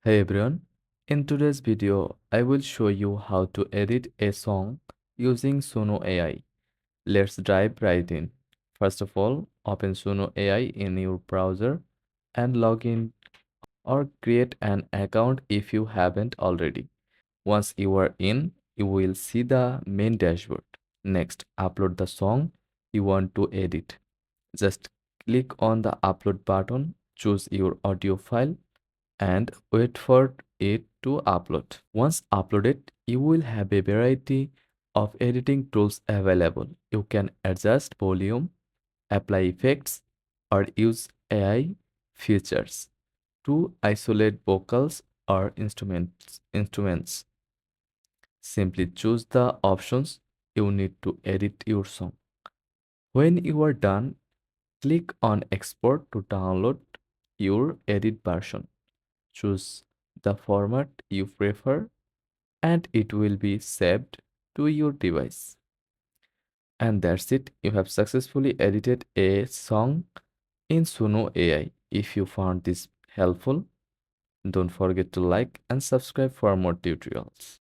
Hey everyone, in today's video, I will show you how to edit a song using Suno AI. Let's dive right in. First of all, open Suno AI in your browser and log in or create an account if you haven't already. Once you are in, you will see the main dashboard. Next, upload the song you want to edit. Just click on the upload button, choose your audio file and wait for it to upload. Once uploaded, you will have a variety of editing tools available. You can adjust volume, apply effects, or use AI features to isolate vocals or instruments. Simply choose the options you need to edit your song. When you are done, click on export to download your edit version. Choose the format you prefer and it will be saved to your device. And that's it. You have successfully edited a song in Suno AI. If you found this helpful, don't forget to like and subscribe for more tutorials.